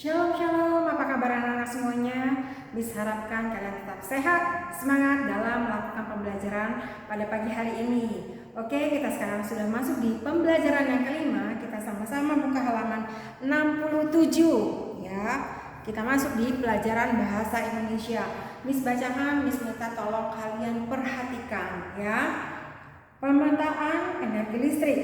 Shalom shalom, apa kabar anak-anak semuanya? Miss harapkan kalian tetap sehat, semangat dalam melakukan pembelajaran pada pagi hari ini. Oke, kita sekarang sudah masuk di pembelajaran yang kelima. Kita sama-sama buka halaman 67 ya. Kita masuk di pelajaran bahasa Indonesia. Miss bacakan, Miss minta tolong kalian perhatikan ya. Pemetaan energi listrik.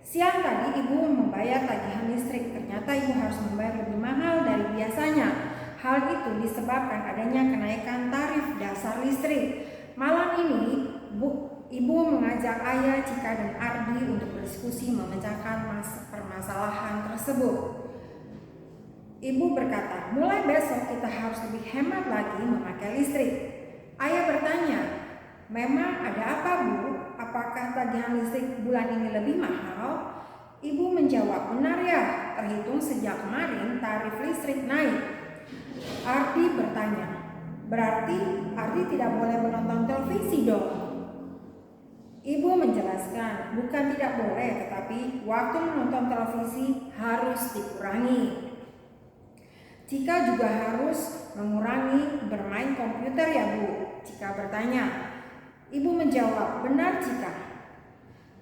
Siang tadi ibu membayar tagihan listrik, ternyata ibu harus membayar lebih mahal dari biasanya. Hal itu disebabkan adanya kenaikan tarif dasar listrik. Malam ini ibu mengajak Ayah, Cika, dan Ardi untuk berdiskusi memecahkan permasalahan tersebut. Ibu berkata, mulai besok kita harus lebih hemat lagi memakai listrik. Ayah bertanya, memang ada apa Bu? Apakah tagihan listrik bulan ini lebih mahal? Ibu menjawab, benar ya, terhitung sejak kemarin tarif listrik naik. Ardi bertanya, berarti Ardi tidak boleh menonton televisi dong? Ibu menjelaskan, bukan tidak boleh, tetapi waktu menonton televisi harus dikurangi. Cika juga harus mengurangi bermain komputer ya Bu? Cika bertanya. Ibu menjawab, benar Cika.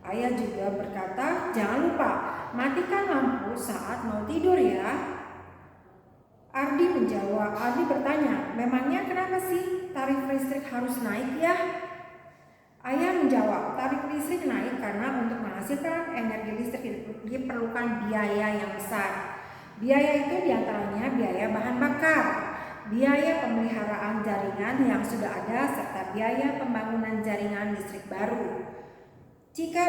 Ayah juga berkata, jangan lupa matikan lampu saat mau tidur ya. Ardi bertanya, memangnya kenapa sih tarif listrik harus naik ya? Ayah menjawab, tarif listrik naik karena untuk menghasilkan energi listrik diperlukan biaya yang besar. Biaya itu diantaranya biaya bahan bakar, biaya pemeliharaan jaringan yang sudah ada, serta biaya pembangunan jaringan listrik baru. Cika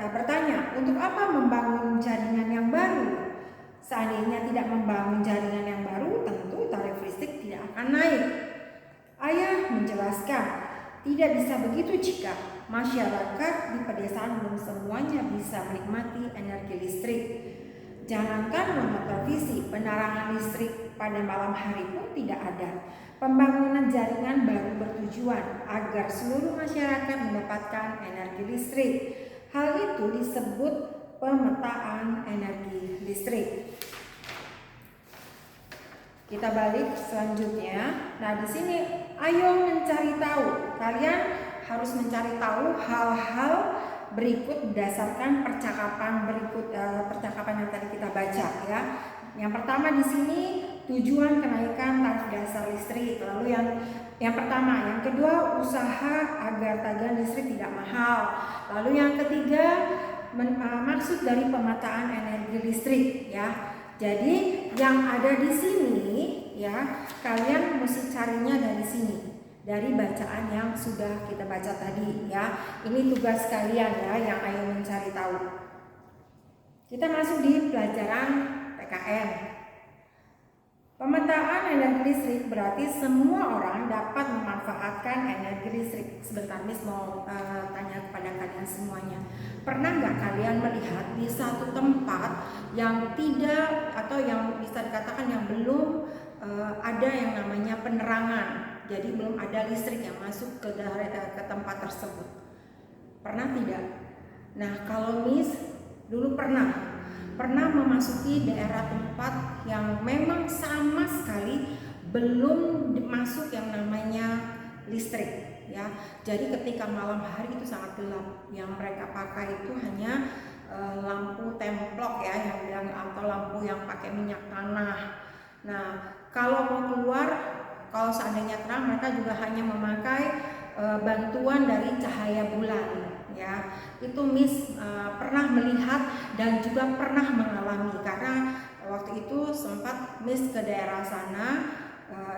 bertanya, untuk apa membangun jaringan yang baru? Seandainya tidak membangun jaringan yang baru, tentu tarif listrik tidak akan naik. Ayah menjelaskan, tidak bisa begitu Cika. Masyarakat di pedesaan belum semuanya bisa menikmati energi listrik. Jangankan nonton televisi, penerangan listrik pada malam hari pun tidak ada. Pembangunan jaringan baru bertujuan agar seluruh masyarakat mendapatkan energi listrik. Hal itu disebut pemetaan energi listrik. Kita balik selanjutnya. Nah, di sini ayo mencari tahu. Kalian harus mencari tahu hal-hal berikut berdasarkan percakapan yang tadi kita baca ya. Yang pertama di sini tujuan kenaikan tarif dasar listrik. Lalu yang pertama, yang kedua usaha agar tagihan listrik tidak mahal. Lalu yang ketiga maksud dari pemetaan energi listrik ya. Jadi yang ada di sini ya, kalian mesti carinya dari sini. Dari bacaan yang sudah kita baca tadi ya. Ini tugas kalian ya yang ayo mencari tahu. Kita masuk di pelajaran PKN. Pemetaan energi listrik berarti semua orang dapat memanfaatkan energi listrik. Sebentar Miss mau tanya kepada kalian semuanya. Pernah nggak kalian melihat di satu tempat yang tidak atau yang bisa dikatakan yang belum ada yang namanya penerangan? Jadi belum ada listrik yang masuk ke tempat tersebut. Pernah tidak? Nah, kalau Miss dulu pernah memasuki daerah tempat yang memang sama sekali belum masuk yang namanya listrik ya. Jadi ketika malam hari itu sangat gelap. Yang mereka pakai itu hanya lampu templok ya, yang atau lampu yang pakai minyak tanah. Nah, kalau mau keluar, kalau seandainya terang, mereka juga hanya memakai bantuan dari cahaya bulan ya. Itu Miss pernah melihat dan juga pernah mengalami, karena waktu itu sempat Miss ke daerah sana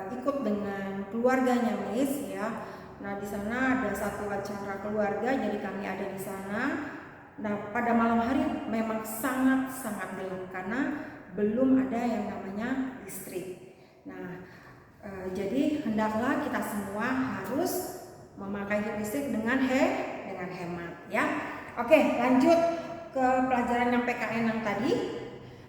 ikut dengan keluarganya Miss ya. Nah, di sana ada satu acara keluarga, jadi kami ada di sana. Nah, pada malam hari memang sangat gelap karena belum ada yang namanya listrik. Nah, jadi hendaklah kita semua harus memakai listrik dengan hemat ya. Oke, lanjut ke pelajaran yang PKN yang tadi.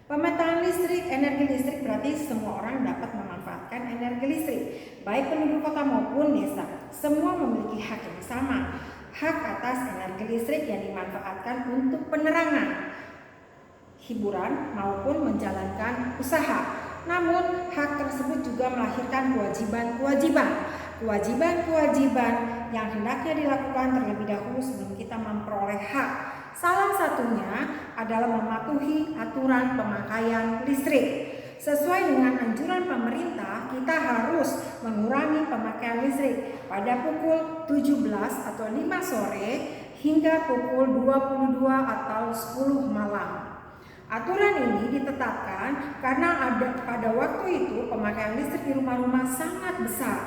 Pemetaan listrik, energi listrik berarti semua orang dapat memanfaatkan energi listrik, baik penduduk kota maupun desa. Semua memiliki hak yang sama, hak atas energi listrik yang dimanfaatkan untuk penerangan, hiburan maupun menjalankan usaha. Namun hak tersebut juga melahirkan kewajiban yang hendaknya dilakukan terlebih dahulu sebelum kita memperoleh hak. Salah satunya adalah mematuhi aturan pemakaian listrik. Sesuai dengan anjuran pemerintah, kita harus mengurangi pemakaian listrik pada pukul 17 atau 5 sore hingga pukul 22 atau 10 malam. Aturan ini ditetapkan karena pada waktu itu pemakaian listrik di rumah-rumah sangat besar.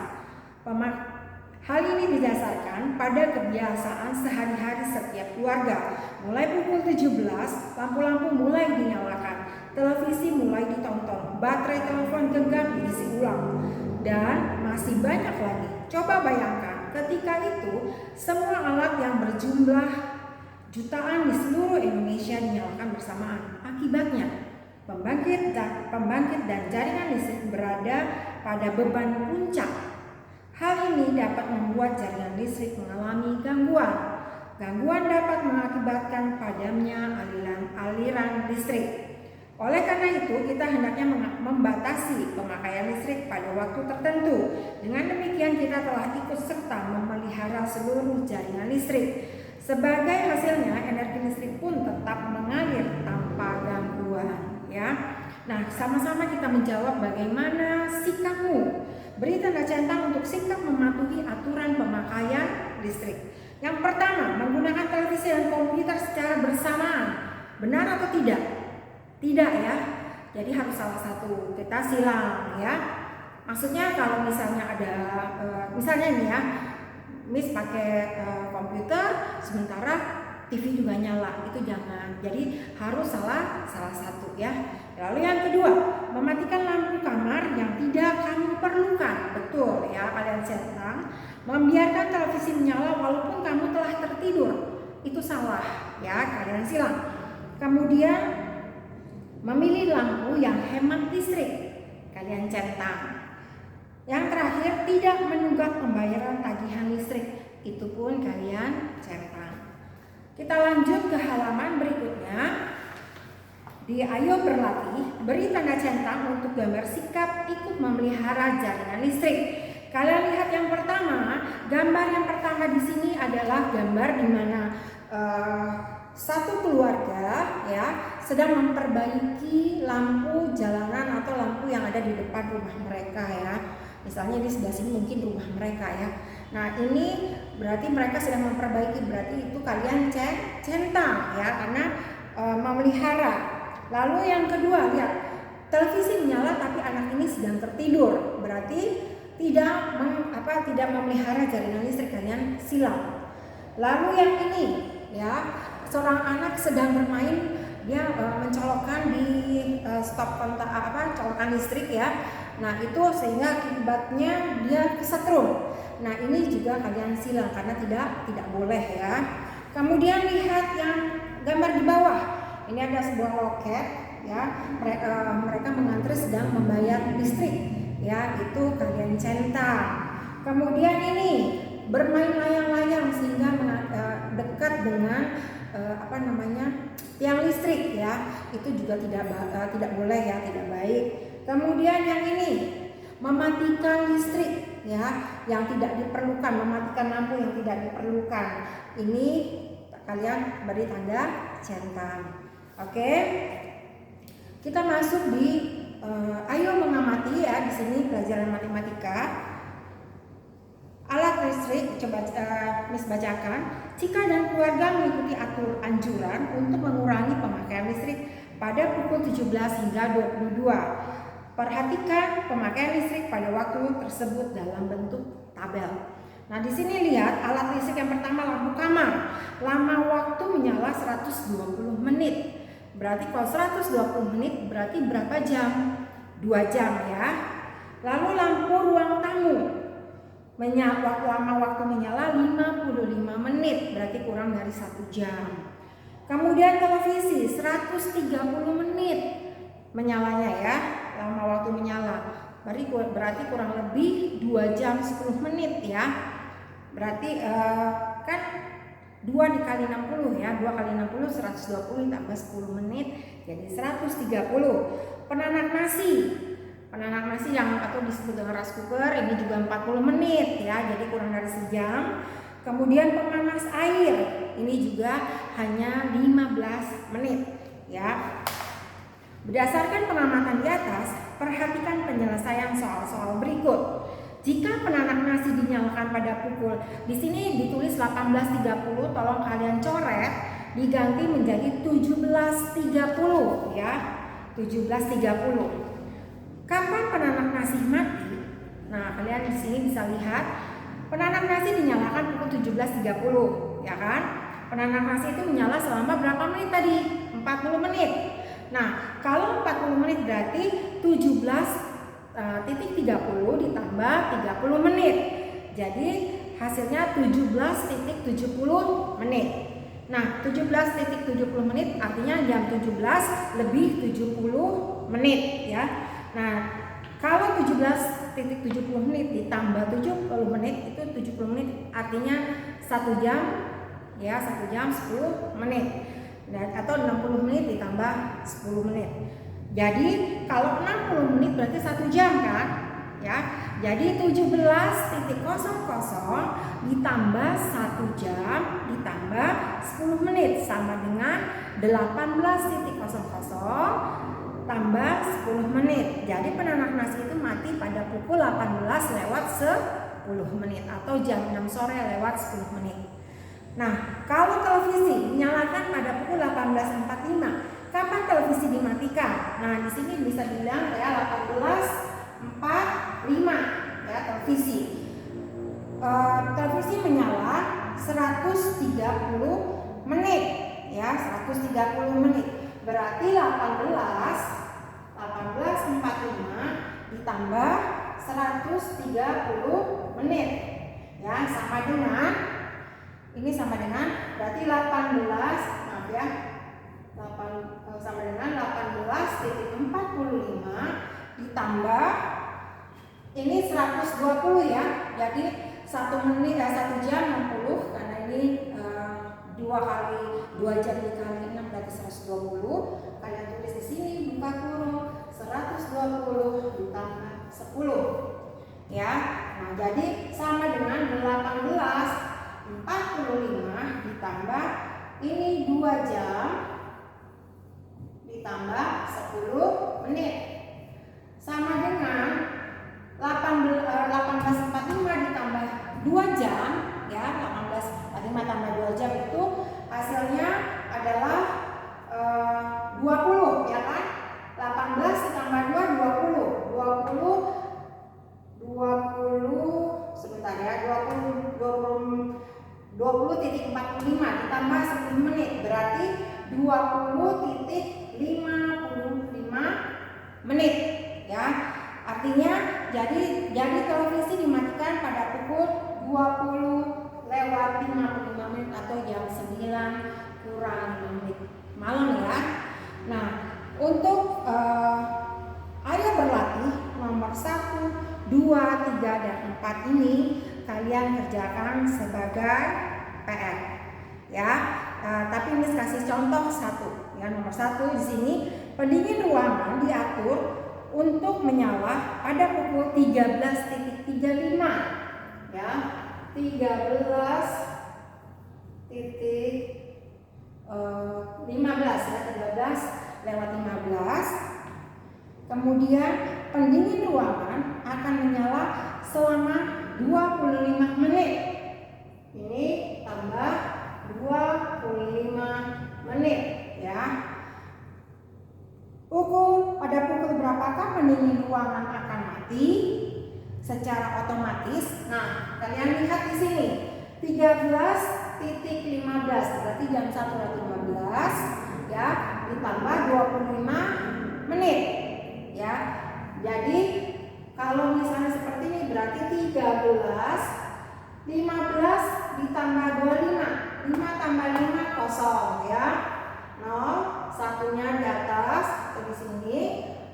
Hal ini didasarkan pada kebiasaan sehari-hari setiap keluarga. Mulai pukul 17, lampu-lampu mulai dinyalakan, televisi mulai ditonton, baterai telepon genggam diisi ulang, dan masih banyak lagi. Coba bayangkan, ketika itu semua alat yang berjumlah jutaan di seluruh Indonesia dinyalakan bersamaan. Akibatnya, pembangkit dan jaringan listrik berada pada beban puncak. Hal ini dapat membuat jaringan listrik mengalami gangguan. Gangguan dapat mengakibatkan padamnya aliran listrik. Oleh karena itu, kita hendaknya membatasi pemakaian listrik pada waktu tertentu. Dengan demikian, kita telah ikut serta memelihara seluruh jaringan listrik. Sebagai hasilnya, energi listrik pun tetap mengalir tanpa gangguan. Ya. Nah, sama-sama kita menjawab bagaimana sikapmu. Beri tanda centang untuk sikap mematuhi aturan pemakaian listrik. Yang pertama, menggunakan televisi dan komputer secara bersamaan. Benar atau tidak? Tidak ya. Jadi harus salah satu. Kita silang ya. Maksudnya kalau misalnya ada, misalnya ini ya, Miss pakai komputer sementara TV juga nyala, itu jangan. Jadi harus salah satu ya. Lalu yang kedua, mematikan lampu kamar yang tidak kamu perlukan. Betul ya, kalian centang. Membiarkan televisi menyala walaupun kamu telah tertidur, itu salah ya, kalian silang. Kemudian memilih lampu yang hemat listrik, kalian centang. Yang terakhir, tidak menunggak pembayaran tagihan listrik, itu pun kalian centang. Kita lanjut ke halaman berikutnya. Di Ayo Berlatih, beri tanda centang untuk gambar sikap ikut memelihara jaringan listrik. Kalian lihat yang pertama, gambar yang pertama di sini adalah gambar di mana satu keluarga ya sedang memperbaiki lampu jalanan atau lampu yang ada di depan rumah mereka ya. Misalnya di sebelah sini mungkin rumah mereka ya. Nah ini berarti mereka sedang memperbaiki, berarti itu kalian centang ya karena memelihara. Lalu yang kedua, lihat televisi menyala tapi anak ini sedang tertidur, berarti tidak memelihara jaringan listrik, kalian silang. Lalu yang ini ya, seorang anak sedang bermain, dia mencolokkan di stop kontak colokan listrik ya. Nah itu sehingga akibatnya dia kesetrum. Nah ini juga kalian silang karena tidak boleh ya. Kemudian lihat yang gambar di bawah. Ini ada sebuah loket ya, mereka mengantri sedang membayar listrik ya, itu kalian centang. Kemudian ini bermain layang-layang sehingga dekat dengan tiang listrik ya, itu juga tidak boleh ya, tidak baik. Kemudian yang ini mematikan listrik ya, yang tidak diperlukan, mematikan lampu yang tidak diperlukan. Ini kalian beri tanda centang. Oke, kita masuk di Ayo Mengamati ya. Di sini pelajaran matematika. Alat listrik, coba Miss bacakan. Cika dan keluarga mengikuti anjuran untuk mengurangi pemakaian listrik pada pukul 17 hingga 22. Perhatikan pemakaian listrik pada waktu tersebut dalam bentuk tabel. Nah di sini lihat alat listrik yang pertama, lampu kamar. Lama waktu menyala 120 menit. Berarti kalau 120 menit berarti berapa jam? 2 jam ya. Lalu lampu ruang tamu, lama waktu menyala 55 menit, berarti kurang dari 1 jam. Kemudian televisi 130 menit menyalanya ya, lama waktu menyala. Berarti kurang lebih 2 jam 10 menit ya. Berarti kan 2 dikali 60 ya, 2 kali 60 120 tambah 10 menit jadi 130. Penanak nasi Penanak nasi yang atau disebut dengan rice cooker ini juga 40 menit ya, jadi kurang dari sejam. Kemudian pemanas air ini juga hanya 15 menit ya. Berdasarkan pengamatan di atas, perhatikan penyelesaian soal-soal berikut. Jika penanak nasi dinyalakan pada pukul, di sini ditulis 18.30, tolong kalian coret diganti menjadi 17.30 ya. 17.30. Kapan penanak nasi mati? Nah, kalian di sini bisa lihat penanak nasi dinyalakan pukul 17.30, ya kan? Penanak nasi itu menyala selama berapa menit tadi? 40 menit. Nah, kalau 40 menit berarti 17.30 ditambah 30 menit. Jadi hasilnya 17.70 menit. Nah, 17.70 menit artinya jam 17 lebih 70 menit ya. Nah, kalau 17.70 menit ditambah 70 menit itu 70 menit artinya 1 jam ya, 1 jam 10 menit. Dan atau 60 menit ditambah 10 menit. Jadi kalau 60 menit berarti 1 jam kan? Ya. Jadi 17.00 ditambah 1 jam ditambah 10 menit sama dengan 18.00 tambah 10 menit. Jadi penanak nasi itu mati pada pukul 18:10 menit atau jam 6 sore lewat 10 menit. Nah, kalau televisi dinyalakan pada pukul 18.45, kapan televisi dimatikan? Nah, di sini bisa bilang ya 18.45 ya televisi. Televisi menyala 130 menit ya, 130 menit. Berarti 18.45 ditambah 130 menit ya, sama dengan ini sama dengan berarti 18, maaf ya, sama dengan 18.45 ditambah ini 120 ya. Jadi 1 menit 1 jam 60 karena ini 2 jam dikali 6 berarti 120. Kalian tulis di sini buka kurung 120 ditambah 10 ya. Nah, jadi sama dengan 18.45 ditambah ini 2 jam ditambah 10 menit sama dengan 18.45 ditambah 2 jam ya, 18.45 tambah 2 jam itu hasilnya adalah 20 ya kan? 18 ditambah 2 20 sebentar ya, 20.45 ditambah 10 menit berarti 20.55 menit ya. Artinya jadi televisi dimatikan pada pukul 20:55 menit atau jam 9 kurang 5 menit malam ya. Nah, untuk ayo berlatih nomor 1, 2, 3, dan 4 ini kalian kerjakan sebagai PR ya. Tapi ini kasih contoh 1 ya. Nomor 1 di sini pendingin ruangan diatur untuk menyala pada pukul 13.35 ya. 13.15 ya, 13:15. Kemudian pendingin ruangan akan menyala selama 25 menit. Ini tambah 25 menit ya. Pada pukul berapakah pendingin ruangan akan mati secara otomatis? Nah, kalian lihat di sini 13.15 berarti jam 1:15 ya, ditambah 25 menit ya. Jadi kalau misalnya seperti ini berarti 15 ditambah 25, 5 tambah 5 kosong ya, 0, satunya di atas atau di sini.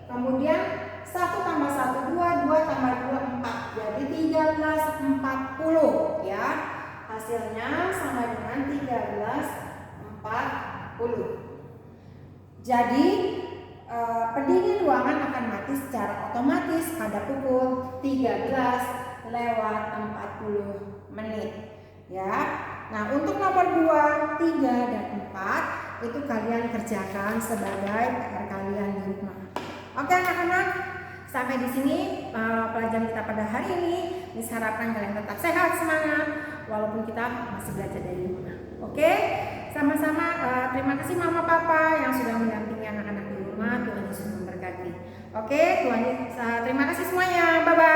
Kemudian 1 tambah 1 2, 2 tambah 2 4, jadi 13.40 ya. Hasilnya sama dengan 13.40. Jadi pendingin ruangan akan mati nanti secara otomatis pada pukul 13:40 ya. Nah, untuk nomor 2, 3, dan 4 itu kalian kerjakan sebagai PR kalian di rumah. Oke anak-anak, sampai di sini pelajaran kita pada hari ini. Miss harapkan kalian tetap sehat, semangat walaupun kita masih belajar dari rumah. Oke, sama-sama. Terima kasih mama papa yang sudah mendampingi anak-anak di rumah. Tuhan Yesus memberkati. Oke, Tuhan, terima kasih semuanya. Bye bye.